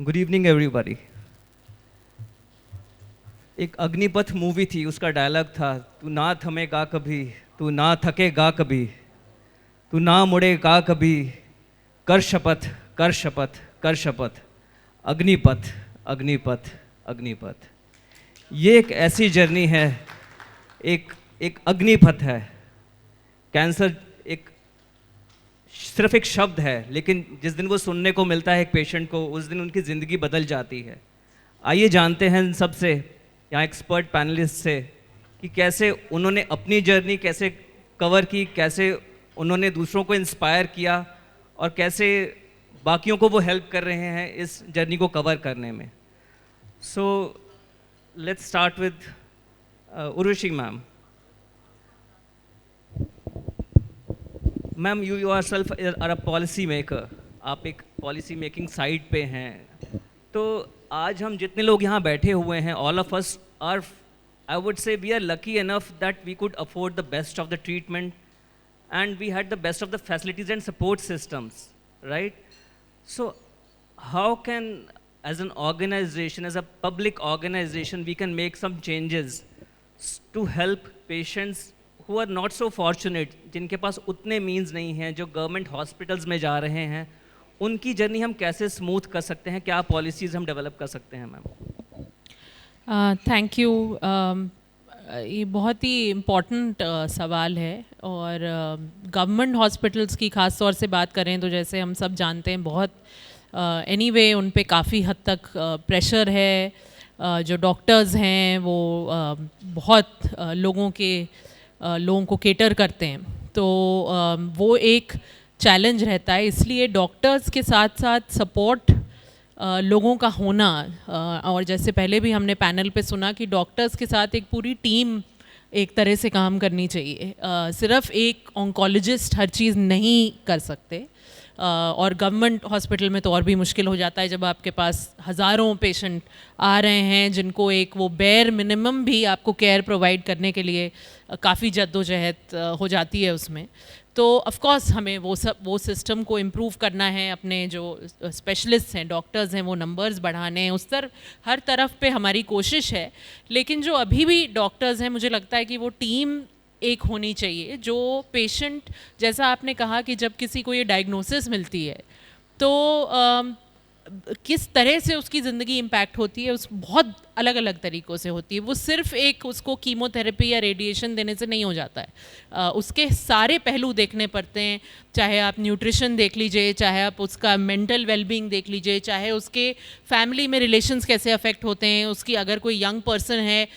Good evening everybody. एक Agnipath movie थी, उसका डायलॉग था, तू ना थमेगा कभी, तू ना थकेगा कभी, तू ना मुड़ेगा कभी, कर शपथ, कर शपथ, कर शपथ। अग्निपथ, अग्निपथ, अग्निपथ। ये एक ऐसी जर्नी है, एक एक अग्निपथ है। कैंसर एक सिर्फ एक शब्द है, लेकिन जिस दिन वो सुनने को मिलता है एक पेशेंट को, उस दिन उनकी ज़िंदगी बदल जाती है। आइए जानते हैं इन सबसे, यहाँ एक्सपर्ट पैनलिस्ट से, कि कैसे उन्होंने अपनी जर्नी कैसे कवर की, कैसे उन्होंने दूसरों को इंस्पायर किया और कैसे बाकियों को वो हेल्प कर रहे हैं इस जर्नी को कवर करने में। So let's start with Urvashi ma'am. Ma'am, you are self are a policy maker, आप एक पॉलिसी मेकिंग साइड पे हैं। तो आज हम जितने लोग यहाँ बैठे हुए हैं, all of us are, I would say we are lucky enough that we could afford the best of the treatment and we had the best of the facilities and support systems, right? So how can, as an organization, as a public organization, we can make some changes to help patients who are not so fortunate, जिनके पास उतने means नहीं हैं, जो government hospitals में जा रहे हैं, उनकी जर्नी हम कैसे स्मूथ कर सकते हैं? क्या पॉलिसीज़ हम डेवलप कर सकते हैं मैम? Thank you. ये बहुत ही इम्पॉर्टेंट सवाल है, और गवर्नमेंट हॉस्पिटल्स की ख़ास तौर से बात करें तो जैसे हम सब जानते हैं बहुत एनीवे उन पे काफ़ी हद तक प्रेशर है। जो डॉक्टर्स हैं वो बहुत लोगों को केटर करते हैं, तो वो एक चैलेंज रहता है। इसलिए डॉक्टर्स के साथ साथ सपोर्ट लोगों का होना, और जैसे पहले भी हमने पैनल पे सुना कि डॉक्टर्स के साथ एक पूरी टीम एक तरह से काम करनी चाहिए। सिर्फ एक ऑन्कोलॉजिस्ट हर चीज़ नहीं कर सकते, और गवर्नमेंट हॉस्पिटल में तो और भी मुश्किल हो जाता है जब आपके पास हज़ारों पेशेंट आ रहे हैं जिनको एक वो बेयर मिनिमम भी आपको केयर प्रोवाइड करने के लिए काफ़ी जद्दोजहद हो जाती है उसमें। तो ऑफ़ कोर्स हमें वो सिस्टम को इम्प्रूव करना है, अपने जो स्पेशलिस्ट हैं, डॉक्टर्स हैं, वो नंबर्स बढ़ाने हैं, हर तरफ पे हमारी कोशिश है। लेकिन जो अभी भी डॉक्टर्स हैं, मुझे लगता है कि वो टीम एक होनी चाहिए। जो पेशेंट, जैसा आपने कहा कि जब किसी को ये डायग्नोसिस मिलती है तो किस तरह से उसकी ज़िंदगी इम्पैक्ट होती है, उस बहुत अलग अलग तरीक़ों से होती है। वो सिर्फ एक उसको कीमोथेरेपी या रेडिएशन देने से नहीं हो जाता है, उसके सारे पहलू देखने पड़ते हैं। चाहे आप न्यूट्रिशन देख लीजिए, चाहे आप उसका मेंटल वेलबींग देख लीजिए, चाहे उसके फैमिली में रिलेशंस कैसे अफेक्ट होते हैं, उसकी अगर कोई यंग पर्सन है,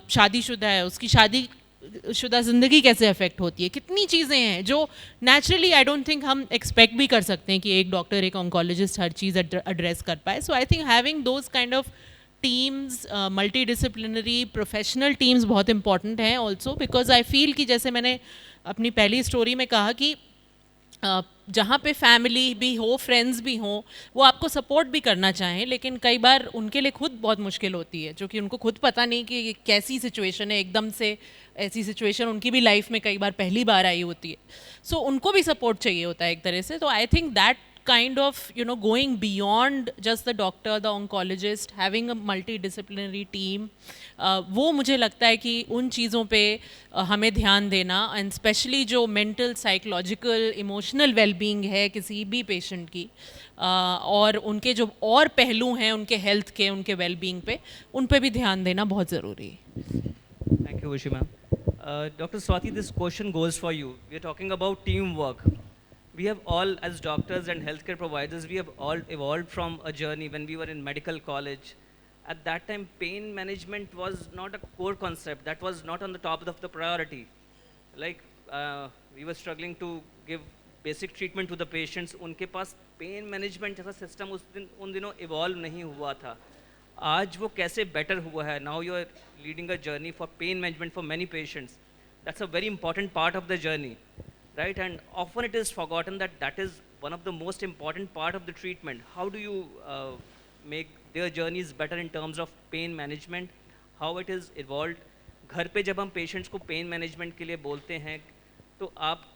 शादीशुदा है, उसकी शादीशुदा ज़िंदगी कैसे अफेक्ट होती है। कितनी चीज़ें हैं जो नेचुरली आई डोंट थिंक हम एक्सपेक्ट भी कर सकते हैं कि एक डॉक्टर, एक ऑन्कोलॉजिस्ट हर चीज़ एड्रेस कर पाए। So I think having those kind of teams, multi disciplinary professional teams बहुत इंपॉर्टेंट हैं ऑल्सो, बिकॉज आई फील कि जैसे मैंने अपनी पहली स्टोरी में कहा कि जहाँ पे फैमिली भी हो, फ्रेंड्स भी हों, वो आपको सपोर्ट भी करना चाहें, लेकिन कई बार उनके लिए खुद बहुत मुश्किल होती है, जो कि उनको खुद पता नहीं कि ये कैसी सिचुएशन है। एकदम से ऐसी सिचुएशन उनकी भी लाइफ में कई बार पहली बार आई होती है। सो उनको भी सपोर्ट चाहिए होता है एक तरह से। तो I think that kind of going beyond just the doctor, the oncologist, having a multidisciplinary team, वो मुझे लगता है कि उन चीज़ों पे हमें ध्यान देना, एंड स्पेशली जो मेंटल, साइकोलॉजिकल, इमोशनल वेलबींग है किसी भी पेशेंट की, और उनके जो और पहलू हैं उनके हेल्थ के, उनके वेलबींग पे, उन पे भी ध्यान देना बहुत ज़रूरी है। Thank you Urvashi ma'am. Dr. Swati, this question goes for you. We are talking about teamwork. We have all, as doctors and healthcare providers, we have all evolved from a journey when we were in medical college. At that time, pain management was not a core concept. That was not on the top of the priority. Like, we were struggling to give basic treatment to the patients. उनके पास pain management जैसा system उन दिनों evolve नहीं हुआ था। आज वो कैसे better हुआ है? Now you are leading a journey for pain management for many patients. That's a very important part of the journey. Right, and often it is forgotten that that is one of the most important part of the treatment. How do you make their journeys better in terms of pain management? How it is evolved? घर पे जब हम patients को pain management के लिए बोलते हैं, तो आप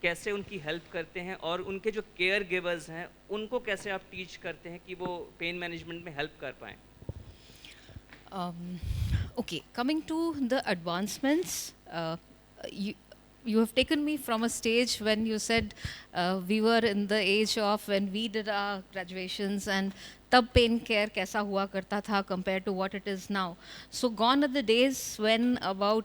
कैसे उनकी हेल्प करते हैं, और उनके जो केयर गिवर्स हैं उनको कैसे आप टीच करते हैं कि वो पेन मैनेजमेंट में हेल्प कर पाएँ? Um, okay, coming to the advancements, you, you have taken me from a stage when you said we were in the age of when we did our graduations, and तब pen care कैसा हुआ करता था compared to what it is now. So gone are the days when about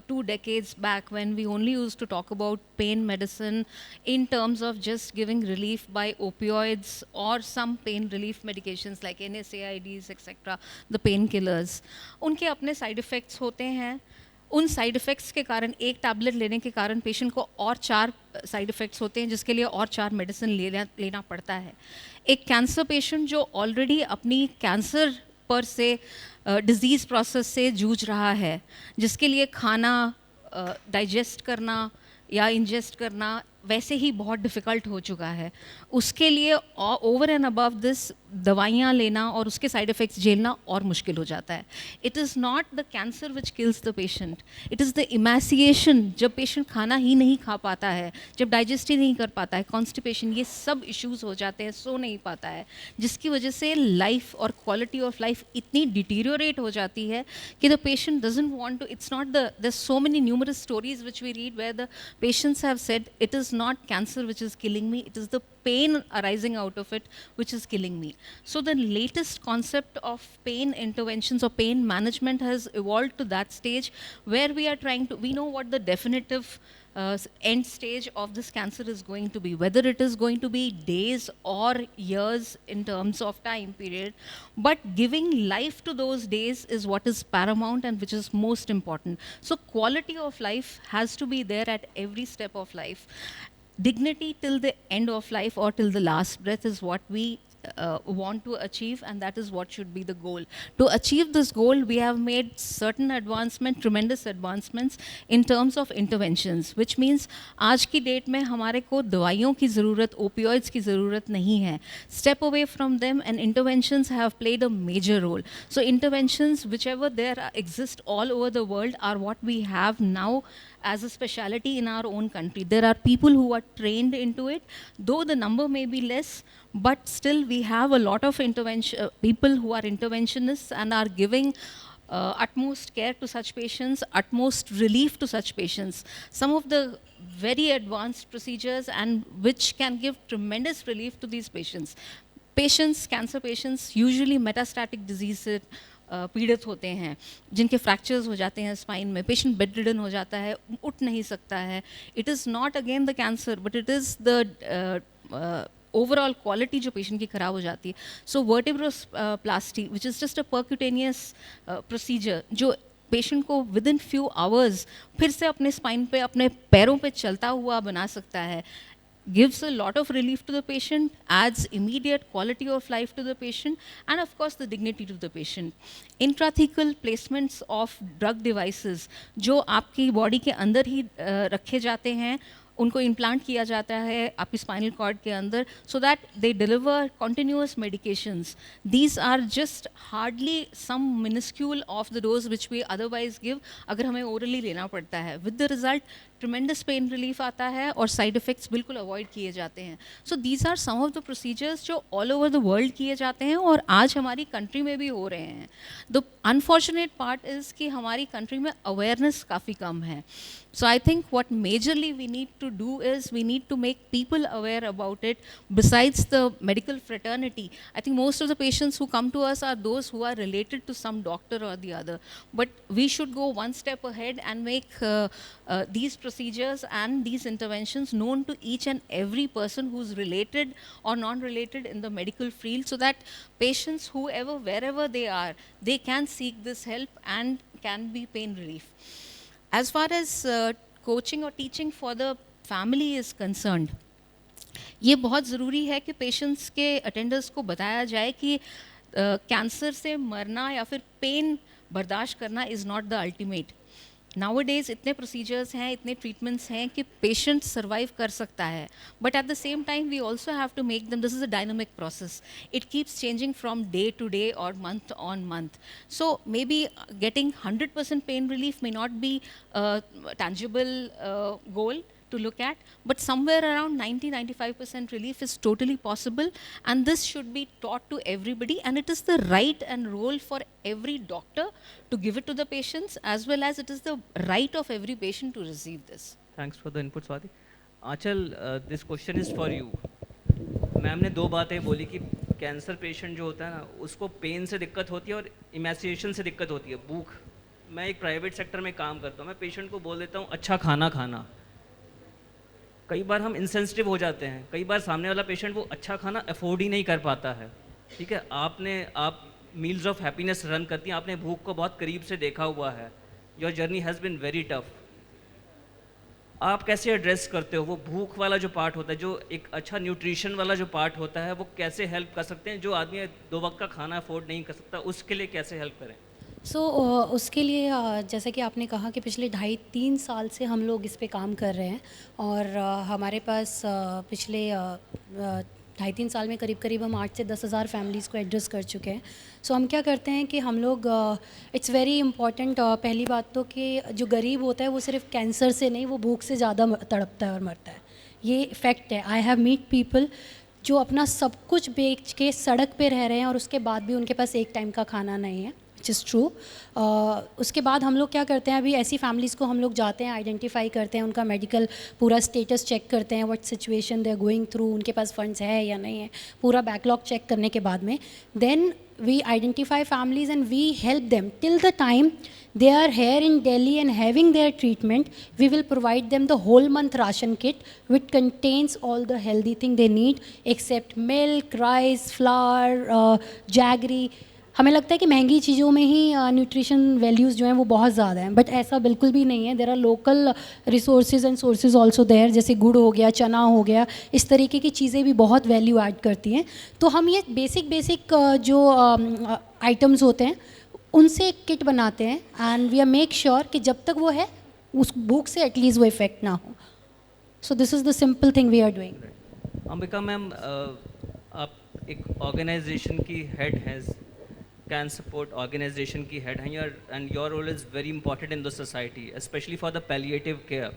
2 decades back, when we only used to talk about pain medicine in terms of just giving relief by opioids or some pain relief medications like NSAIDs, etc., the painkillers. उनके अपने side effects होते हैं. उन side effects के कारण एक tablet लेने के कारण पेशेंट को और 4 साइड इफ़ेक्ट्स होते हैं, जिसके लिए और 4 मेडिसिन लेना पड़ता है. एक कैंसर पेशेंट जो ऑलरेडी अपनी कैंसर पर से डिज़ीज़ प्रोसेस से जूझ रहा है, जिसके लिए खाना डाइजेस्ट करना या इंजेस्ट करना वैसे ही बहुत डिफ़िकल्ट हो चुका है, उसके लिए ओवर एंड अबव दिस दवाइयाँ लेना और उसके साइड इफ़ेक्ट्स झेलना और मुश्किल हो जाता है. It is not the cancer which kills the patient, it is the इमैसिएशन. जब पेशेंट खाना ही नहीं खा पाता है, जब डाइजेस्ट ही नहीं कर पाता है, कॉन्स्टिपेशन, ये सब इश्यूज़ हो जाते हैं, सो नहीं पाता है, जिसकी वजह से लाइफ और क्वालिटी ऑफ लाइफ इतनी डिटीरियोरेट हो जाती है कि the patient doesn't want to. It's not the there so many numerous stories which we read where the patients have said it is not cancer which is killing me, it is the pain arising out of it which is killing me. So the latest concept of pain interventions or pain management has evolved to that stage where we are trying to, we know what the definitive end stage of this cancer is going to be, whether it is going to be days or years in terms of time period, but giving life to those days is what is paramount and which is most important. So quality of life has to be there at every step of life. Dignity till the end of life or till the last breath is what we want to achieve, and that is what should be the goal. To achieve this goal, we have made certain advancement, tremendous advancements in terms of interventions, which means आज की date में हमारे को दवाइयों की ज़रूरत, opioids की ज़रूरत नहीं है. Step away from them, and interventions have played a major role. So interventions, whichever there exist all over the world, are what we have now as a specialty in our own country. There are people who are trained into it, though the number may be less, but still we have a lot of people who are interventionists and are giving utmost care to such patients, utmost relief to such patients. Some of the very advanced procedures and which can give tremendous relief to these patients. Patients, cancer patients, usually metastatic disease से पीड़ित होते हैं, जिनके fractures हो जाते हैं spine में, patient bed ridden हो जाता है, उठ नहीं सकता है. It is not again the cancer, but it is the overall quality जो पेशेंट की ख़राब हो जाती है. So vertebroplasty which is just a percutaneous procedure, जो पेशेंट को विद इन फ्यू आवर्स फिर से अपने स्पाइन पे, अपने पैरों पे चलता हुआ बना सकता है, gives a lot of relief to the patient, adds immediate quality of life to the patient, and of course the dignity to the patient. Intrathecal placements of drug devices जो आपकी बॉडी के अंदर ही रखे जाते हैं, उनको इम्प्लांट किया जाता है आपकी स्पाइनल कॉर्ड के अंदर, so that they deliver continuous medications. These are just hardly some minuscule of the dose which we otherwise give अगर हमें ओरली लेना पड़ता है. With the result tremendous pain relief आता है और साइड इफ़ेक्ट्स बिल्कुल अवॉइड किए जाते हैं. So these are some of the procedures जो ऑल ओवर द वर्ल्ड किए जाते हैं और आज हमारी कंट्री में भी हो रहे हैं. द अनफॉर्चुनेट पार्ट इज़ कि हमारी कंट्री में अवेयरनेस काफ़ी कम है. So I think what majorly we need to do is we need to make people aware about it. Besides the medical fraternity, I think most of the patients who come to us are those who are related to some doctor or the other. But we should go one step ahead and make these procedures and these interventions known to each and every person who's related or non-related in the medical field, so that patients, whoever, wherever they are, they can seek this help and can be pain relief. As far as coaching or teaching for the family is concerned, ये बहुत ज़रूरी है कि patients के attenders को बताया जाए कि कैंसर से मरना या फिर पेन बर्दाश्त करना is not the ultimate. Nowadays इतने प्रोसीजर्स हैं, इतने ट्रीटमेंट्स हैं कि पेशेंट सर्वाइव कर सकता है, but at the same time we also have to make them, this is a dynamic process, it keeps changing from day to day और month on month. So may be getting 100% pain relief may not be a tangible goal to look at, but somewhere around 90-95% relief is totally possible, and this should be taught to everybody, and it is the right and role for every doctor to give it to the patients, as well as it is the right of every patient to receive this. Thanks for the input Swati. Anchal, this question is for you. Ma'am ने दो बातें बोली कि cancer patient जो होता है ना, उसको पेन से दिक्कत होती है और इमेसिएशन से दिक्कत होती है, भूख. मैं एक प्राइवेट सेक्टर में काम करता हूँ, मैं पेशेंट को बोल देता हूँ अच्छा खाना खाना. कई बार हम इंसेंसिटिव हो जाते हैं, कई बार सामने वाला पेशेंट वो अच्छा खाना अफोर्ड ही नहीं कर पाता है. ठीक है, आप मील्स ऑफ हैप्पीनेस रन करती हैं, आपने भूख को बहुत करीब से देखा हुआ है. Your journey has been very tough. आप कैसे एड्रेस करते हो वो भूख वाला जो पार्ट होता है, जो एक अच्छा न्यूट्रिशन वाला जो पार्ट होता है, वो कैसे हेल्प कर सकते हैं? जो आदमी 2 वक्त का खाना अफोर्ड नहीं कर सकता, उसके लिए कैसे हेल्प करें? उसके लिए जैसा कि आपने कहा कि पिछले 2.5-3 साल से हम लोग इस पे काम कर रहे हैं, और हमारे पास पिछले 2.5-3 साल में करीब हम 8 से 10 हज़ार फैमिलीज़ को एड्रेस कर चुके हैं. सो हम क्या करते हैं कि हम लोग, इट्स वेरी इंपॉर्टेंट, पहली बात तो कि जो गरीब होता है वो सिर्फ कैंसर से नहीं, वो भूख से ज़्यादा तड़पता है और मरता है. ये फैक्ट है. आई हैव मीट पीपल जो अपना सब कुछ बेच के सड़क पे रह रहे हैं और उसके बाद भी उनके पास एक टाइम का खाना नहीं है, विच इज़ ट्रू. उसके बाद हम लोग क्या करते हैं, अभी ऐसी फैमिलीज़ को हम लोग जाते हैं, आइडेंटिफाई करते हैं, उनका मेडिकल पूरा स्टेटस चेक करते हैं, what situation they are going through, उनके पास फंड्स है या नहीं है, पूरा बैकलॉग चेक करने के बाद में then we identify families and we help them till the time they are here in Delhi and having their treatment. We will provide them the whole month ration kit which contains all the healthy thing they need except milk, rice, flour, jaggery. हमें लगता है कि महंगी चीज़ों में ही nutrition values जो हैं वो बहुत ज़्यादा हैं, बट ऐसा बिल्कुल भी नहीं है. There are local resources and sources also there, जैसे गुड़ हो गया, चना हो गया, इस तरीके की चीज़ें भी बहुत वैल्यू ऐड करती हैं. तो हम ये बेसिक जो आइटम्स होते हैं उनसे एक किट बनाते हैं, and we are make sure कि जब तक वो है उस भूख से एटलीस्ट वो इफ़ेक्ट ना हो. So this is the simple thing we are doing. Ambika ma'am, आप एक ऑर्गेनाइजेशन की हेड हैं, कैंसर सपोर्ट ऑर्गेनाइजेशन की हेड हैं, and your role is very important in the society, specially for the palliative care,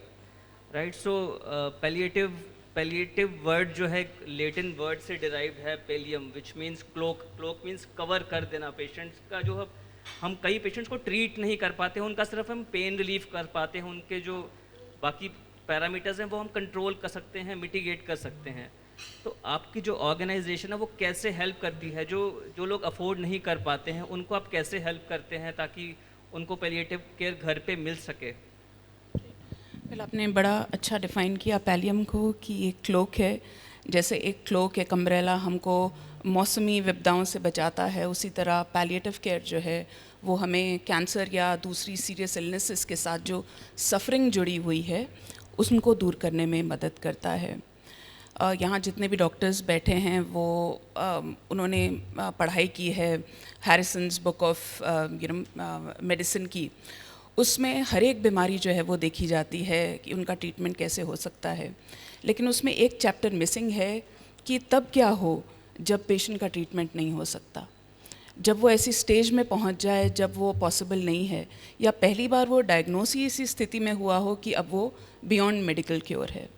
right? So palliative word जो है Latin word से derived है, pallium, which means cloak means cover कर देना patients का. जो हम कई पेशेंट्स को ट्रीट नहीं कर पाते हैं, उनका सिर्फ हम पेन रिलीफ कर पाते हैं, उनके जो बाकी पैरामीटर्स हैं वो हम कंट्रोल कर सकते हैं, मिटिगेट कर सकते हैं. तो आपकी जो ऑर्गेनाइजेशन है वो कैसे हेल्प करती है? जो लोग अफोर्ड नहीं कर पाते हैं उनको आप कैसे हेल्प करते हैं ताकि उनको पैलिएटिव केयर घर पे मिल सके? पहले आपने बड़ा अच्छा डिफ़ाइन किया पैलियम को कि एक क्लोक है. जैसे एक क्लोक, एक अम्ब्रेला हमको मौसमी विपदाओं से बचाता है, उसी तरह पैलिएटिव केयर जो है वो हमें कैंसर या दूसरी सीरियस इलनेसेस के साथ जो सफरिंग जुड़ी हुई है उसको दूर करने में मदद करता है. यहाँ जितने भी डॉक्टर्स बैठे हैं वो उन्होंने पढ़ाई की है हैरिसन्स बुक ऑफ मेडिसिन की. उसमें हर एक बीमारी जो है वो देखी जाती है कि उनका ट्रीटमेंट कैसे हो सकता है, लेकिन उसमें एक चैप्टर मिसिंग है कि तब क्या हो जब पेशेंट का ट्रीटमेंट नहीं हो सकता, जब वो ऐसी स्टेज में पहुंच जाए जब वो पॉसिबल नहीं है, या पहली बार वो डायग्नोस ही इसी स्थिति में हुआ हो कि अब वो बियॉन्ड मेडिकल क्योर है.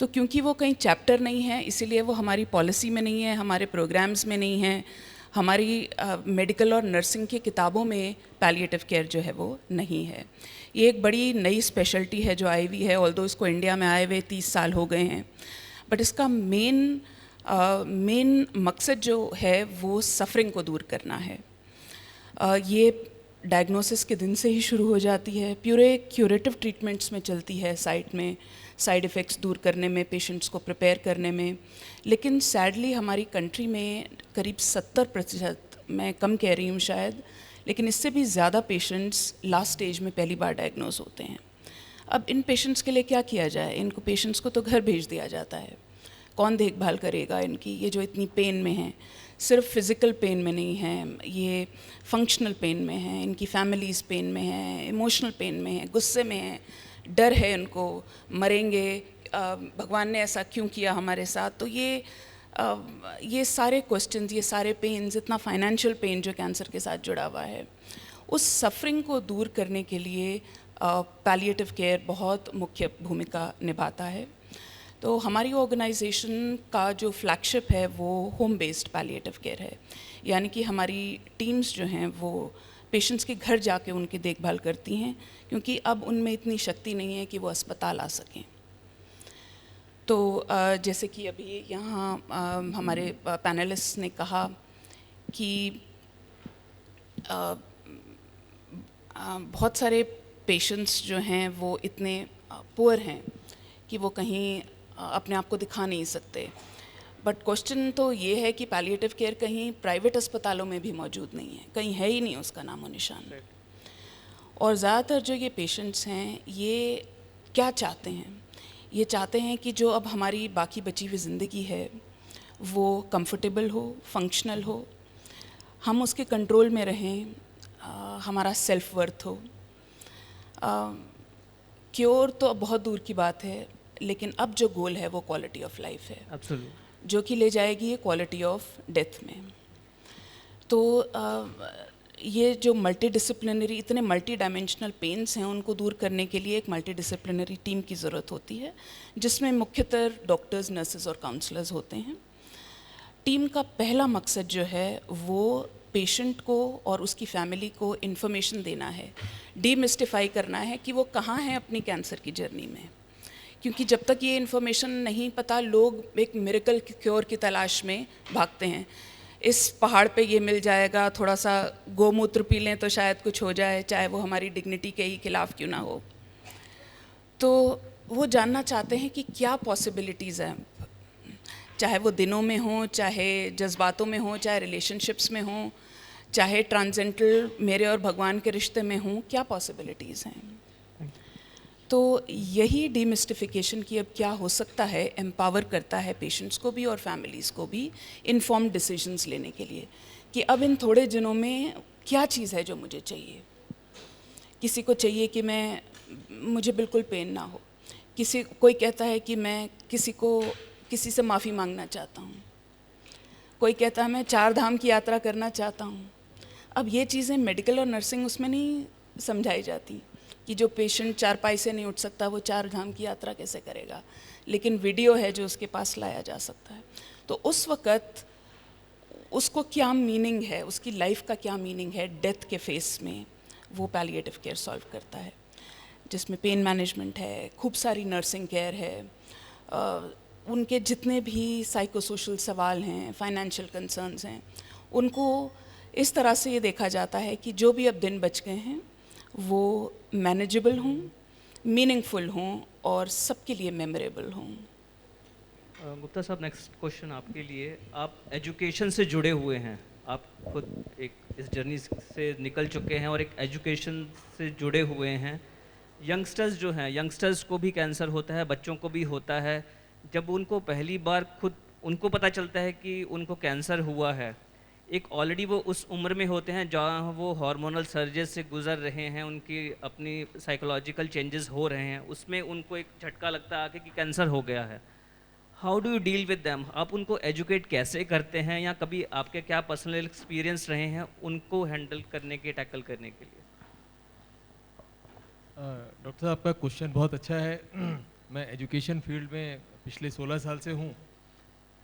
तो क्योंकि वो कहीं चैप्टर नहीं है इसीलिए वो हमारी पॉलिसी में नहीं है, हमारे प्रोग्राम्स में नहीं है, हमारी मेडिकल और नर्सिंग की किताबों में पैलिएटिव केयर जो है वो नहीं है. ये एक बड़ी नई स्पेशलिटी है जो आई हुई है, ऑल्दो इसको इंडिया में आए हुए 30 साल हो गए हैं, बट इसका मेन मकसद जो है वो सफरिंग को दूर करना है. ये डायग्नोसिस के दिन से ही शुरू हो जाती है, पूरे क्यूरेटिव ट्रीटमेंट्स में चलती है, साइट में साइड इफ़ेक्ट्स दूर करने में, पेशेंट्स को प्रिपेयर करने में. लेकिन सैडली हमारी कंट्री में करीब 70%, मैं कम कह रही हूँ शायद, लेकिन इससे भी ज़्यादा पेशेंट्स लास्ट स्टेज में पहली बार डायग्नोस होते हैं. अब इन पेशेंट्स के लिए क्या किया जाए? इनको पेशेंट्स को तो घर भेज दिया जाता है, कौन देखभाल करेगा इनकी? ये जो इतनी पेन में हैं, सिर्फ फिज़िकल पेन में नहीं है, ये फंक्शनल पेन में है, इनकी फैमिलीज़ पेन में है, इमोशनल पेन में है, गुस्से में है, डर है इनको, मरेंगे, भगवान ने ऐसा क्यों किया हमारे साथ. तो ये सारे क्वेश्चंस, ये सारे पेन्स, इतना फाइनेंशियल पेन जो कैंसर के साथ जुड़ा हुआ है, उस सफरिंग को दूर करने के लिए पैलिएटिव केयर बहुत मुख्य भूमिका निभाता है। तो हमारी ऑर्गेनाइजेशन का जो फ्लैगशिप है वो होम बेस्ड पैलिएटिव केयर है, यानी कि हमारी टीम्स जो हैं वो पेशेंट्स के घर जाके उनकी देखभाल करती हैं, क्योंकि अब उनमें इतनी शक्ति नहीं है कि वो अस्पताल आ सकें। तो जैसे कि अभी यहाँ हमारे पैनलिस्ट ने कहा कि बहुत सारे पेशेंट्स जो हैं वो इतने पुअर हैं कि वो कहीं अपने आप को दिखा नहीं सकते। बट क्वेश्चन तो ये है कि पैलिएटिव केयर कहीं प्राइवेट अस्पतालों में भी मौजूद नहीं है, कहीं है ही नहीं उसका नामो निशान। और ज़्यादातर जो ये पेशेंट्स हैं ये क्या चाहते हैं? ये चाहते हैं कि जो अब हमारी बाकी बची हुई ज़िंदगी है वो कंफर्टेबल हो, फंक्शनल हो, हम उसके कंट्रोल में रहें, हमारा सेल्फ वर्थ हो। क्योर तो अब बहुत दूर की बात है, लेकिन अब जो गोल है वो क्वालिटी ऑफ लाइफ है, एब्सोल्युटली, जो कि ले जाएगी ये क्वालिटी ऑफ डेथ में। तो ये जो मल्टी इतने मल्टी डायमेंशनल पेन्स हैं उनको दूर करने के लिए एक मल्टी डिसिप्लिनरी टीम की ज़रूरत होती है, जिसमें मुख्यतर डॉक्टर्स, नर्सेज और काउंसलर्स होते हैं। टीम का पहला मकसद जो है वो पेशेंट को और उसकी फैमिली को इन्फॉर्मेशन देना है, डीमिस्टिफाई करना है कि वो कहाँ हैं अपनी कैंसर की जर्नी में। क्योंकि जब तक ये इन्फॉर्मेशन नहीं पता, लोग एक मिरेकल क्योर की तलाश में भागते हैं। इस पहाड़ पे ये मिल जाएगा, थोड़ा सा गोमूत्र पी लें तो शायद कुछ हो जाए, चाहे वो हमारी डिग्निटी के ही खिलाफ क्यों ना हो। तो वो जानना चाहते हैं कि क्या पॉसिबिलिटीज़ हैं, चाहे वो दिनों में हो, चाहे जज्बातों में हो, चाहे रिलेशनशिप्स में हो, चाहे ट्रांसेंडल मेरे और भगवान के रिश्ते में हों, क्या पॉसिबिलिटीज़ हैं। तो यही डीमिस्टिफिकेशन की अब क्या हो सकता है एम्पावर करता है पेशेंट्स को भी और फैमिलीज़ को भी इन्फॉर्म्ड डिसीजंस लेने के लिए कि अब इन थोड़े दिनों में क्या चीज़ है जो मुझे चाहिए। किसी को चाहिए कि मुझे बिल्कुल पेन ना हो, कोई कहता है कि मैं किसी से माफ़ी मांगना चाहता हूँ, कोई कहता है मैं 4 धाम की यात्रा करना चाहता हूँ। अब ये चीज़ें मेडिकल और नर्सिंग उसमें नहीं समझाई जाती कि जो पेशेंट चारपाई से नहीं उठ सकता वो 4 धाम की यात्रा कैसे करेगा, लेकिन वीडियो है जो उसके पास लाया जा सकता है। तो उस वक़्त उसको क्या मीनिंग है, उसकी लाइफ का क्या मीनिंग है डेथ के फेस में, वो पैलिएटिव केयर सॉल्व करता है, जिसमें पेन मैनेजमेंट है, खूब सारी नर्सिंग केयर है, उनके जितने भी साइकोसोशल सवाल हैं, फाइनेंशियल कंसर्न्स हैं, उनको इस तरह से ये देखा जाता है कि जो भी अब दिन बच गए हैं वो मैनेजेबल हों, मीनिंगफुल हों और सबके लिए मेमोरेबल हों। गुप्ता साहब, नेक्स्ट क्वेश्चन आपके लिए। आप एजुकेशन से जुड़े हुए हैं, आप खुद एक इस जर्नी से निकल चुके हैं और एक एजुकेशन से जुड़े हुए हैं। यंगस्टर्स जो हैं, यंगस्टर्स को भी कैंसर होता है, बच्चों को भी होता है। जब उनको पहली बार खुद उनको पता चलता है कि उनको कैंसर हुआ है, एक ऑलरेडी वो उस उम्र में होते हैं जहाँ वो हार्मोनल सर्जरी से गुजर रहे हैं, उनकी अपनी साइकोलॉजिकल चेंजेस हो रहे हैं, उसमें उनको एक झटका लगता है आके कि कैंसर हो गया है। How do you deal with them? आप उनको एजुकेट कैसे करते हैं, या कभी आपके क्या पर्सनल एक्सपीरियंस रहे हैं उनको हैंडल करने के, टैकल करने के लिए? डॉक्टर साहब, आपका क्वेश्चन बहुत अच्छा है। मैं एजुकेशन फील्ड में पिछले 16 साल से हूँ,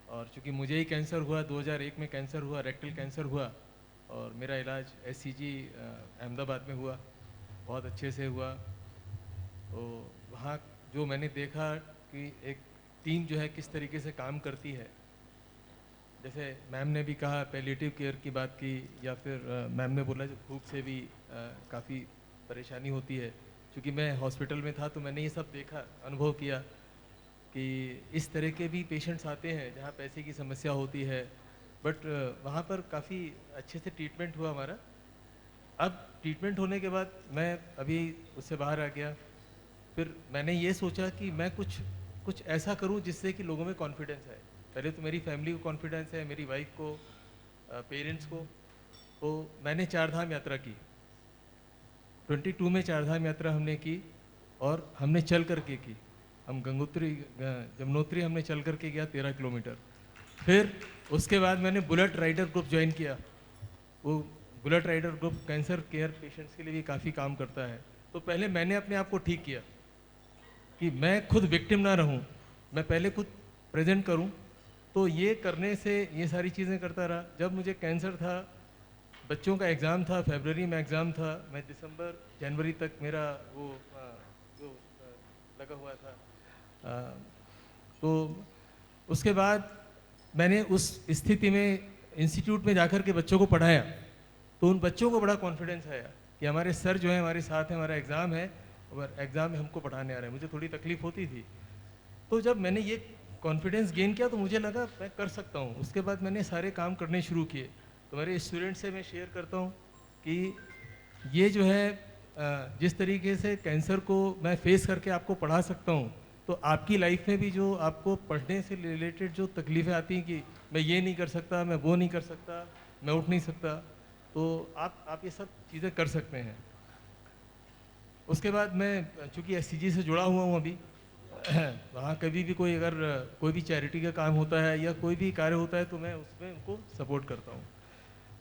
और चूँकि मुझे ही कैंसर हुआ, 2001 में कैंसर हुआ, रेक्टल कैंसर हुआ, और मेरा इलाज SCG अहमदाबाद में हुआ, बहुत अच्छे से हुआ। तो वहाँ जो मैंने देखा कि एक टीम जो है किस तरीके से काम करती है, जैसे मैम ने भी कहा पैलिएटिव केयर की बात की, या फिर मैम ने बोला जो भूख से भी काफ़ी परेशानी होती है। क्योंकि मैं हॉस्पिटल में था तो मैंने ये सब देखा, अनुभव किया कि इस तरह के भी पेशेंट्स आते हैं जहाँ पैसे की समस्या होती है, बट वहाँ पर काफ़ी अच्छे से ट्रीटमेंट हुआ हमारा। अब ट्रीटमेंट होने के बाद मैं अभी उससे बाहर आ गया, फिर मैंने ये सोचा कि मैं कुछ ऐसा करूं जिससे कि लोगों में कॉन्फिडेंस आए। पहले तो मेरी फैमिली को कॉन्फिडेंस है, मेरी वाइफ को, पेरेंट्स को। तो मैंने 4 धाम यात्रा की, 22 में 4 धाम यात्रा हमने की, और हमने चल करके की। हम जमुनोत्री हमने चल करके गया 13 किलोमीटर। फिर उसके बाद मैंने बुलेट राइडर ग्रुप ज्वाइन किया। वो bullet rider group cancer care patients के लिए भी काफ़ी काम करता है। तो पहले मैंने अपने आप को ठीक किया कि मैं खुद विक्टिम ना रहूं, मैं पहले खुद प्रेजेंट करूं। तो ये करने से ये सारी चीज़ें करता रहा। जब मुझे कैंसर था, बच्चों का एग्ज़ाम था, फरवरी में एग्ज़ाम था, मैं दिसंबर जनवरी तक मेरा वो जो लगा हुआ था। तो उसके बाद मैंने उस स्थिति में इंस्टीट्यूट में जाकर के बच्चों को पढ़ाया, तो उन बच्चों को बड़ा कॉन्फिडेंस आया कि हमारे सर जो है हमारे साथ हैं, हमारा एग्ज़ाम है और एग्ज़ाम में हमको पढ़ाने आ रहे हैं। मुझे थोड़ी तकलीफ़ होती थी, तो जब मैंने ये कॉन्फिडेंस गेन किया तो मुझे लगा मैं कर सकता हूँ। उसके बाद मैंने सारे काम करने शुरू किए। तो मेरे स्टूडेंट से मैं शेयर करता हूँ कि ये जो है जिस तरीके से कैंसर को मैं फेस करके आपको पढ़ा सकता हूँ, तो आपकी लाइफ में भी जो आपको पढ़ने से रिलेटेड जो तकलीफ़ें आती हैं कि मैं ये नहीं कर सकता, मैं वो नहीं कर सकता, मैं उठ नहीं सकता, तो आप ये सब चीज़ें कर सकते हैं। उसके बाद मैं चूँकि SCG से जुड़ा हुआ हूँ अभी, वहाँ कभी भी कोई अगर कोई भी चैरिटी का काम होता है या कोई भी कार्य होता है तो मैं उसमें उनको सपोर्ट करता हूँ।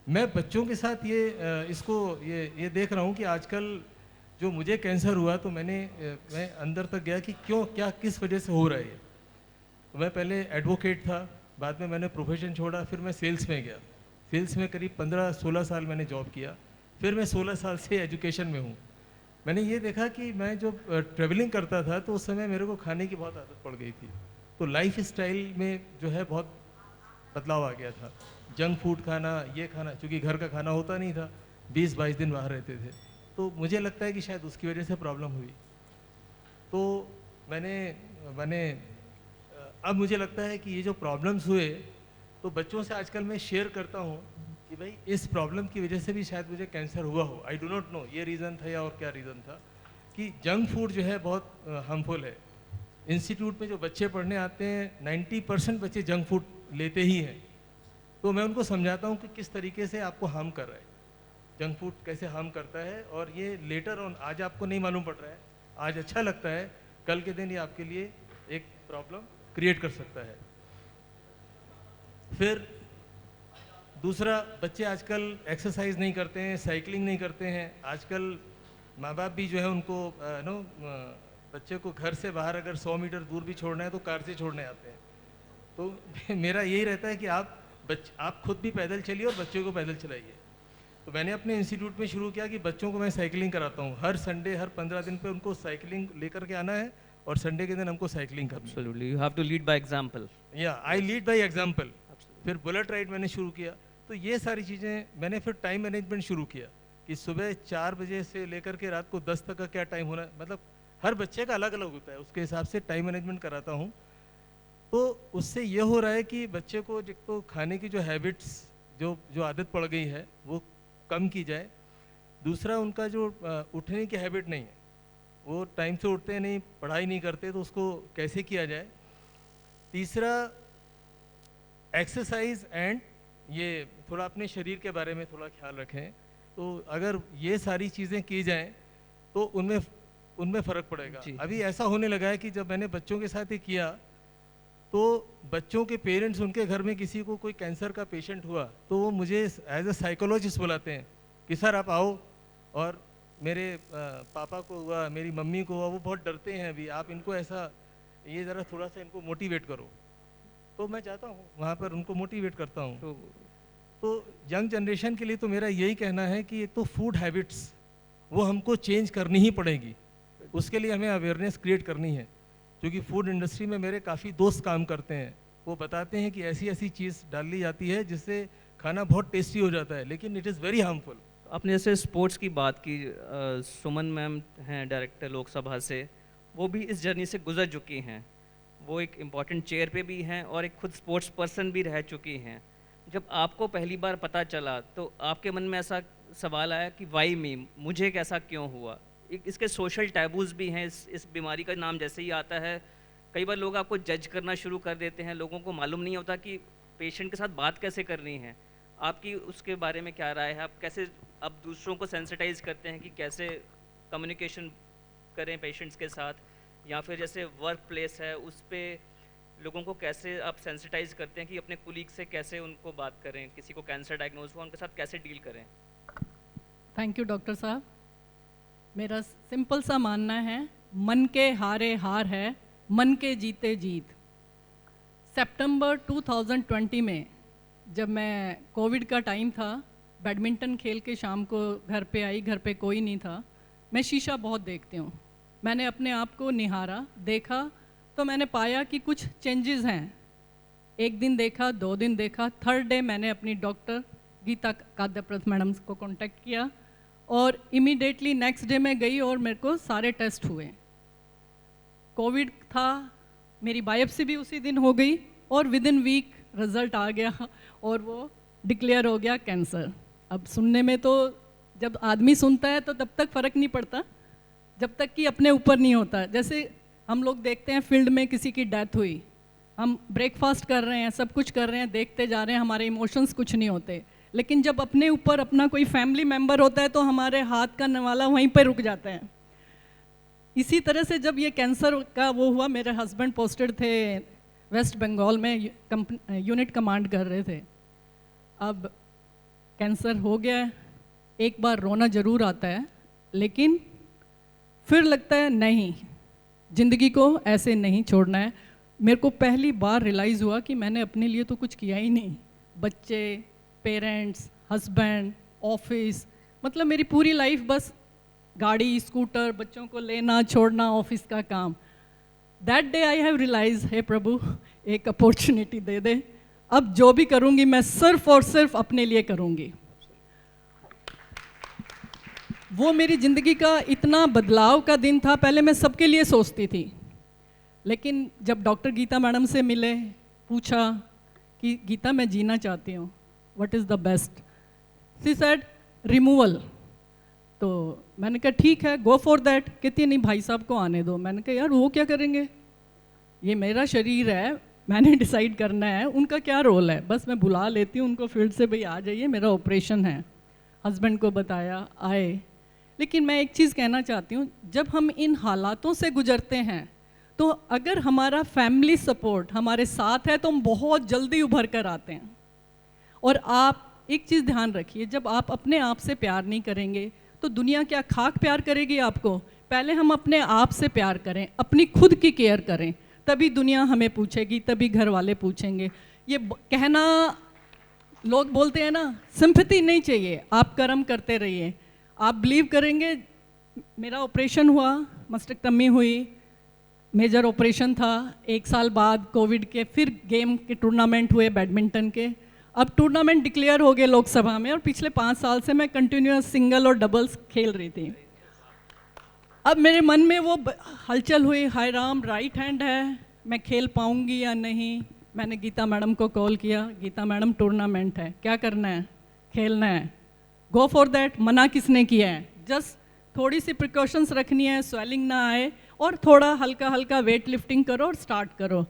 मैं बच्चों के साथ ये देख रहा हूँ कि आजकल जो मुझे कैंसर हुआ तो मैं अंदर तक गया कि क्यों, क्या, किस वजह से हो रहा है ये। तो मैं पहले एडवोकेट था, बाद में मैंने प्रोफेशन छोड़ा, फिर मैं सेल्स में गया। सेल्स में करीब 15-16 साल मैंने जॉब किया, फिर मैं 16 साल से एजुकेशन में हूँ। मैंने ये देखा कि मैं जब ट्रैवलिंग करता था तो उस समय मेरे को खाने की बहुत आदत पड़ गई थी, तो लाइफ स्टाइल में जो है बहुत बदलाव आ गया था। जंक फूड खाना, ये खाना, क्योंकि घर का खाना होता नहीं था, 20-22 दिन बाहर रहते थे, तो मुझे लगता है कि शायद उसकी वजह से प्रॉब्लम हुई। तो मैंने अब मुझे लगता है कि ये जो प्रॉब्लम्स हुए, तो बच्चों से आजकल मैं शेयर करता हूँ कि भाई इस प्रॉब्लम की वजह से भी शायद मुझे कैंसर हुआ हो। आई डू नॉट नो ये रीज़न था या और क्या रीज़न था, कि जंक फूड जो है बहुत हार्मफुल है। इंस्टीट्यूट में जो बच्चे पढ़ने आते हैं 90% बच्चे जंक फूड लेते ही हैं। तो मैं उनको समझाता हूँ कि किस तरीके से आपको हार्म कर रहा है, जंक फूड कैसे हार्म करता है, और ये लेटर ऑन, आज आपको नहीं मालूम पड़ रहा है, आज अच्छा लगता है, कल के दिन ये आपके लिए एक प्रॉब्लम क्रिएट कर सकता है। फिर दूसरा, बच्चे आजकल एक्सरसाइज नहीं करते हैं, साइकिलिंग नहीं करते हैं। आजकल माँ बाप भी जो है उनको बच्चे को घर से बाहर अगर 100 मीटर दूर भी छोड़ना है तो कार से छोड़ने आते हैं। तो मेरा यही रहता है कि आप खुद भी पैदल चलिए और बच्चों को पैदल चलाइए। तो मैंने अपने इंस्टीट्यूट में शुरू किया कि बच्चों को मैं साइकिलिंग कराता हूँ। हर संडे, हर 15 दिन पे उनको साइकिलिंग लेकर के आना है और संडे के दिन हमको साइकिलिंग करनी है। Absolutely, you have to lead by example. I lead by example. फिर बुलेट राइड मैंने शुरू किया। तो ये सारी चीज़ें मैंने, फिर टाइम मैनेजमेंट शुरू किया कि सुबह 4 बजे से लेकर के रात को 10 तक का क्या टाइम होना है, मतलब हर बच्चे का अलग अलग होता है, उसके हिसाब से टाइम मैनेजमेंट कराता हूँ। तो उससे ये हो रहा है कि बच्चे को तो खाने की जो हैबिट्स, जो आदत पड़ गई है वो कम की जाए। दूसरा, उनका जो उठने की हैबिट नहीं है, वो टाइम से उठते नहीं, पढ़ाई नहीं करते, तो उसको कैसे किया जाए। तीसरा, एक्सरसाइज एंड ये थोड़ा अपने शरीर के बारे में थोड़ा ख्याल रखें। तो अगर ये सारी चीज़ें की जाएं तो उनमें फ़र्क पड़ेगा। अभी ऐसा होने लगा है कि जब मैंने बच्चों के साथ ये किया तो बच्चों के पेरेंट्स, उनके घर में किसी को कोई कैंसर का पेशेंट हुआ तो वो मुझे एज ए साइकोलॉजिस्ट बुलाते हैं कि सर आप आओ, और मेरे पापा को हुआ, मेरी मम्मी को हुआ, वो बहुत डरते हैं अभी, आप इनको ऐसा, ये ज़रा थोड़ा सा इनको मोटिवेट करो। तो मैं जाता हूँ वहाँ पर, उनको मोटिवेट करता हूँ। तो यंग जनरेशन के लिए तो मेरा यही कहना है कि एक तो फूड हैबिट्स वो हमको चेंज करनी ही पड़ेगी, उसके लिए हमें अवेयरनेस क्रिएट करनी है। क्योंकि फूड इंडस्ट्री में मेरे काफ़ी दोस्त काम करते हैं, वो बताते हैं कि ऐसी ऐसी चीज़ डाल ली जाती है जिससे खाना बहुत टेस्टी हो जाता है, लेकिन इट इज़ वेरी हार्मफुल। आपने जैसे स्पोर्ट्स की बात की, सुमन मैम हैं डायरेक्टर लोकसभा से, वो भी इस जर्नी से गुजर चुकी हैं, वो एक इम्पॉर्टेंट चेयर पे भी हैं और एक खुद स्पोर्ट्स पर्सन भी रह चुकी हैं। जब आपको पहली बार पता चला तो आपके मन में ऐसा सवाल आया कि वाई मी, मुझे कैसा क्यों हुआ? इसके सोशल टैबूज़ भी हैं, इस बीमारी का नाम जैसे ही आता है कई बार लोग आपको जज करना शुरू कर देते हैं, लोगों को मालूम नहीं होता कि पेशेंट के साथ बात कैसे करनी है। आपकी उसके बारे में क्या राय है? आप कैसे अब दूसरों को सेंसिटाइज करते हैं कि कैसे कम्युनिकेशन करें पेशेंट्स के साथ, या फिर जैसे वर्क प्लेस है उस पर लोगों को कैसे आप सेंसिटाइज करते हैं कि अपने कुलीग से कैसे उनको बात करें, किसी को कैंसर डायग्नोज हुआ उनके साथ कैसे डील करें? थैंक यू डॉक्टर साहब। मेरा सिंपल सा मानना है, मन के हारे हार है, मन के जीते जीत। सितंबर 2020 में जब मैं कोविड का टाइम था, बैडमिंटन खेल के शाम को घर पे आई, घर पे कोई नहीं था। मैं शीशा बहुत देखती हूँ। मैंने अपने आप को निहारा, देखा, तो मैंने पाया कि कुछ चेंजेस हैं। एक दिन देखा, 2 दिन देखा, थर्ड डे मैंने अपनी डॉक्टर गीता काद्यप्रथ मैडम को कांटेक्ट किया और इमीडिएटली नेक्स्ट डे मैं गई और मेरे को सारे टेस्ट हुए। कोविड था, मेरी बायोप्सी भी उसी दिन हो गई और विद इन वीक रिजल्ट आ गया और वो डिक्लेयर हो गया कैंसर। अब सुनने में तो जब आदमी सुनता है तो तब तक फ़र्क नहीं पड़ता जब तक कि अपने ऊपर नहीं होता। जैसे हम लोग देखते हैं फील्ड में किसी की डेथ हुई, हम ब्रेकफास्ट कर रहे हैं, सब कुछ कर रहे हैं, देखते जा रहे हैं, हमारे इमोशंस कुछ नहीं होते। लेकिन जब अपने ऊपर अपना कोई फैमिली मेम्बर होता है तो हमारे हाथ का नवाला वहीं पर रुक जाता है। इसी तरह से जब ये कैंसर का वो हुआ, मेरे हस्बैंड पोस्टेड थे वेस्ट बंगाल में, यूनिट कमांड कर रहे थे। अब कैंसर हो गया, एक बार रोना ज़रूर आता है, लेकिन फिर लगता है नहीं, ज़िंदगी को ऐसे नहीं छोड़ना है। मेरे को पहली बार रियलाइज़ हुआ कि मैंने अपने लिए तो कुछ किया ही नहीं। बच्चे, पेरेंट्स, हस्बैंड, ऑफिस, मतलब मेरी पूरी लाइफ बस गाड़ी, स्कूटर, बच्चों को लेना छोड़ना, ऑफिस का काम। That day I have realise, हे प्रभु एक अपॉर्चुनिटी दे दे, अब जो भी करूँगी मैं सिर्फ और सिर्फ अपने लिए करूँगी। वो मेरी ज़िंदगी का इतना बदलाव का दिन था। पहले मैं सबके लिए सोचती थी, लेकिन जब डॉक्टर गीता मैडम से मिले, पूछा कि गीता मैं जीना चाहती हूँ, what is the best, she said removal. तो मैंने कहा ठीक है, गो फॉर दैट। कहती नहीं भाई साहब को आने दो। मैंने कहा यार वो क्या करेंगे, ये मेरा शरीर है, मैंने डिसाइड करना है, उनका क्या रोल है। बस मैं बुला लेती हूँ उनको फील्ड से, भाई आ जाइए मेरा ऑपरेशन है। हस्बैंड को बताया, आए। लेकिन मैं एक चीज़ कहना चाहती हूँ, जब हम इन हालातों से गुजरते हैं तो अगर हमारा फैमिली सपोर्ट हमारे साथ है तो हम बहुत जल्दी उभर कर आते हैं। और आप एक चीज़ ध्यान रखिए, जब आप अपने आप से प्यार नहीं करेंगे तो दुनिया क्या खाक प्यार करेगी आपको। पहले हम अपने आप से प्यार करें, अपनी खुद की केयर करें, तभी दुनिया हमें पूछेगी, तभी घर वाले पूछेंगे। ये कहना, लोग बोलते हैं ना, सिंपैथी नहीं चाहिए, आप कर्म करते रहिए। आप बिलीव करेंगे, मेरा ऑपरेशन हुआ, मस्टेक्टमी हुई, मेजर ऑपरेशन था। 1 साल बाद कोविड के फिर गेम के टूर्नामेंट हुए बैडमिंटन के। अब टूर्नामेंट डिक्लेयर हो गए लोकसभा में और पिछले 5 साल से मैं कंटिन्यूअस सिंगल और डबल्स खेल रही थी। अब मेरे मन में वो हलचल हुई, हाय राम, राइट हैंड है, मैं खेल पाऊंगी या नहीं। मैंने गीता मैडम को कॉल किया, गीता मैडम टूर्नामेंट है, क्या करना है, खेलना है, गो फॉर दैट। मना किसने किया है, जस्ट थोड़ी सी प्रिकॉशंस रखनी है, स्वेलिंग ना आए, और थोड़ा हल्का हल्का वेट लिफ्टिंग करो और स्टार्ट करो।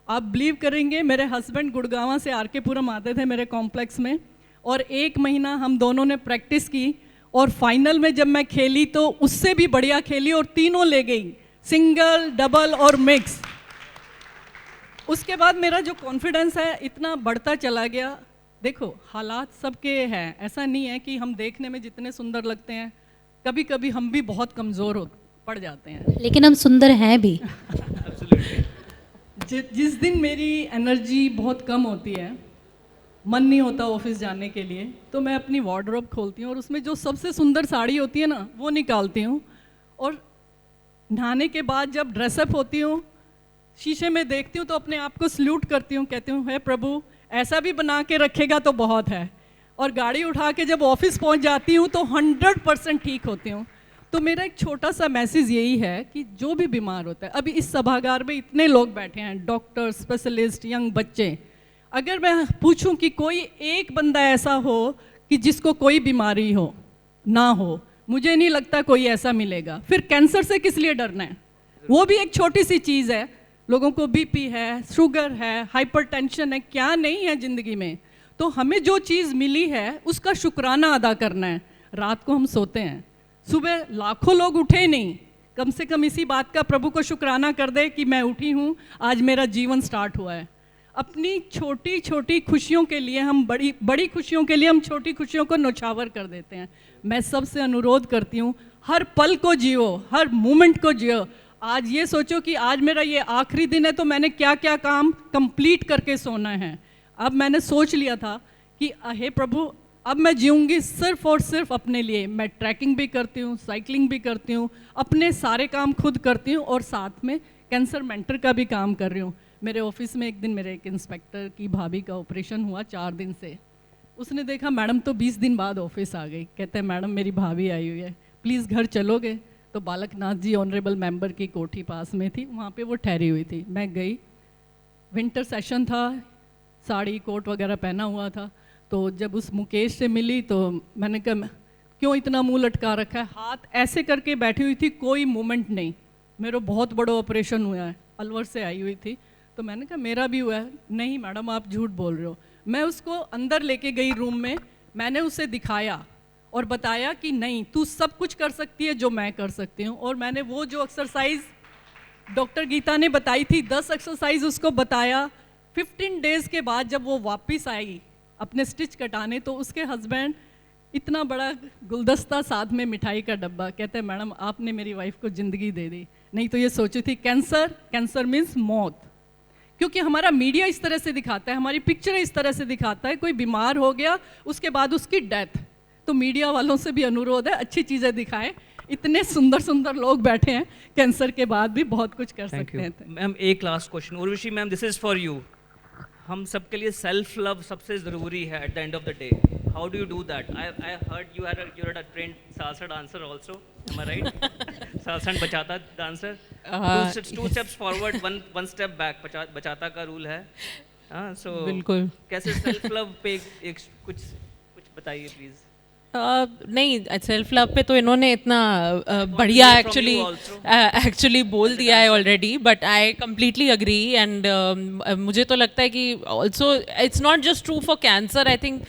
आप बिलीव करेंगे, मेरे हस्बैंड गुड़गांव से आर के पुरम आते थे मेरे कॉम्प्लेक्स में, और 1 महीना हम दोनों ने प्रैक्टिस की, और फाइनल में जब मैं खेली तो उससे भी बढ़िया खेली और तीनों ले गई, सिंगल, डबल और मिक्स। उसके बाद मेरा जो कॉन्फिडेंस है इतना बढ़ता चला गया। देखो हालात सबके हैं, ऐसा नहीं है कि हम देखने में जितने सुंदर लगते हैं, कभी कभी हम भी बहुत कमज़ोर पड़ जाते हैं, लेकिन हम सुंदर हैं भी। जिस दिन मेरी एनर्जी बहुत कम होती है, मन नहीं होता ऑफिस जाने के लिए, तो मैं अपनी वार्डरोब खोलती हूँ और उसमें जो सबसे सुंदर साड़ी होती है ना, वो निकालती हूँ, और नहाने के बाद जब ड्रेसअप होती हूँ, शीशे में देखती हूँ तो अपने आप को सल्यूट करती हूँ, कहती हूँ हे प्रभु ऐसा भी बना के रखेगा तो बहुत है। और गाड़ी उठा के जब ऑफिस पहुँच जाती हूँ तो 100% ठीक होती हूँ। तो मेरा एक छोटा सा मैसेज यही है कि जो भी बीमार होता है, अभी इस सभागार में इतने लोग बैठे हैं, डॉक्टर, स्पेशलिस्ट, यंग बच्चे, अगर मैं पूछूं कि कोई एक बंदा ऐसा हो कि जिसको कोई बीमारी हो ना हो, मुझे नहीं लगता कोई ऐसा मिलेगा। फिर कैंसर से किस लिए डरना है, वो भी एक छोटी सी चीज़ है। लोगों को बीपी है, शुगर है, हाइपरटेंशन है, क्या नहीं है ज़िंदगी में। तो हमें जो चीज़ मिली है उसका शुक्राना अदा करना है। रात को हम सोते हैं, सुबह लाखों लोग उठे नहीं, कम से कम इसी बात का प्रभु को शुक्राना कर दे कि मैं उठी हूँ, आज मेरा जीवन स्टार्ट हुआ है। अपनी छोटी छोटी खुशियों के लिए हम बड़ी खुशियों के लिए हम छोटी खुशियों को नौछावर कर देते हैं। मैं सबसे अनुरोध करती हूँ, हर पल को जियो, हर मोमेंट को जियो। आज ये सोचो कि आज मेरा ये आखिरी दिन है तो मैंने क्या क्या काम कंप्लीट करके सोना है। अब मैंने सोच लिया था कि हे प्रभु, अब मैं जीऊँगी सिर्फ और सिर्फ अपने लिए। मैं ट्रैकिंग भी करती हूँ, साइकिलिंग भी करती हूँ, अपने सारे काम खुद करती हूँ और साथ में कैंसर मेंटर का भी काम कर रही हूँ। मेरे ऑफिस में एक दिन मेरे एक इंस्पेक्टर की भाभी का ऑपरेशन हुआ 4 दिन से। उसने देखा मैडम तो 20 दिन बाद ऑफिस आ गई। कहते हैं मैडम मेरी भाभी आई हुई है, प्लीज़ घर चलोगे? तो बालकनाथ जी ऑनरेबल मेंबर की कोठी पास में थी, वहाँ पे वो ठहरी हुई थी। मैं गई, विंटर सेशन था, साड़ी कोट वगैरह पहना हुआ था। तो जब उस मुकेश से मिली तो मैंने कहा क्यों इतना मुंह लटका रखा है? हाथ ऐसे करके बैठी हुई थी, कोई मूवमेंट नहीं। मेरा बहुत बड़ा ऑपरेशन हुआ है, अलवर से आई हुई थी। तो मैंने कहा मेरा भी हुआ है। नहीं मैडम आप झूठ बोल रहे हो। मैं उसको अंदर लेके गई रूम में, मैंने उसे दिखाया और बताया कि नहीं तू सब कुछ कर सकती है जो मैं कर सकती हूँ। और मैंने वो जो एक्सरसाइज डॉक्टर गीता ने बताई थी 10 एक्सरसाइज उसको बताया। 15 डेज़ के बाद जब वो वापस आई अपने स्टिच कटाने, तो उसके हस्बैंड इतना बड़ा गुलदस्ता, साथ में मिठाई का डब्बा। कहते हैं मैडम आपने मेरी वाइफ को ज़िंदगी दे दी, नहीं तो ये सोची थी कैंसर मीन्स मौत। क्योंकि हमारा मीडिया इस तरह से दिखाता है, हमारी पिक्चर इस तरह से दिखाता है, कोई बीमार हो गया उसके बाद उसकी डेथ। तो मीडिया वालों से भी अनुरोध है अच्छी चीज़ें दिखाएं। इतने सुंदर सुंदर लोग बैठे हैं, कैंसर के बाद भी बहुत कुछ कर सकते हैं। मैम एक last question, Urvashi ma'am this is for you. हम सबके लिए सेल्फ लव सबसे ज़रूरी है at the end of the day. How do you do that? I heard you are a trained salsa dancer also, am I right? salsa and bachata dancer. Two steps forward, one step back. बचाता का rule है। हाँ, so बिल्कुल। कैसे self love पे एक कुछ बताइए प्लीज। नहीं, सेल्फ लव पे तो इन्होंने इतना बढ़िया एक्चुअली बोल दिया है already, but I completely agree. And मुझे तो लगता है कि also it's not just true for cancer, I think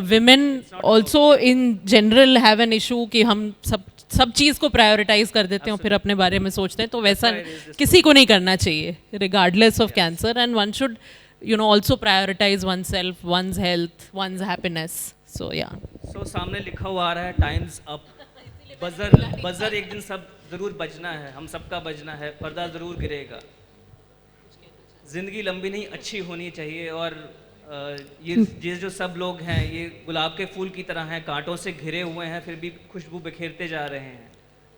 women also in general have an issue कि हम सब चीज़ को प्रायोरिटाइज कर देते हैं और फिर अपने बारे में सोचते हैं। तो वैसा किसी को नहीं करना चाहिए regardless of cancer. And one should also prioritise oneself, one's health, one's happiness. So या सामने लिखा हुआ आ रहा है टाइम्स अप। बजर एक दिन सब जरूर बजना है, हम सबका बजना है, पर्दा जरूर गिरेगा। जिंदगी लंबी नहीं अच्छी होनी चाहिए। और ये जो सब लोग हैं ये गुलाब के फूल की तरह हैं, कांटों से घिरे हुए हैं, फिर भी खुशबू बिखेरते जा रहे हैं।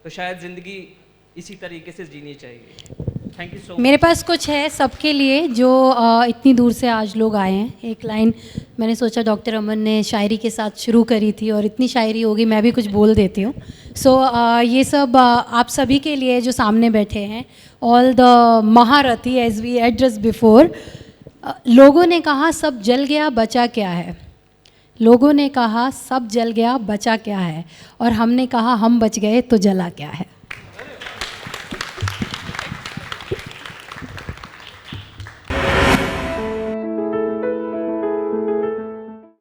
तो शायद ज़िंदगी इसी तरीके से जीनी चाहिए। Thank you so much. मेरे पास कुछ है सबके लिए जो इतनी दूर से आज लोग आए हैं। एक लाइन मैंने सोचा डॉक्टर अमन ने शायरी के साथ शुरू करी थी और इतनी शायरी होगी, मैं भी कुछ बोल देती हूँ। ये सब आप सभी के लिए जो सामने बैठे हैं, ऑल द महारथी एज वी एड्रेस बिफोर। लोगों ने कहा सब जल गया बचा क्या है, लोगों ने कहा सब जल गया बचा क्या है, और हमने कहा हम बच गए तो जला क्या है।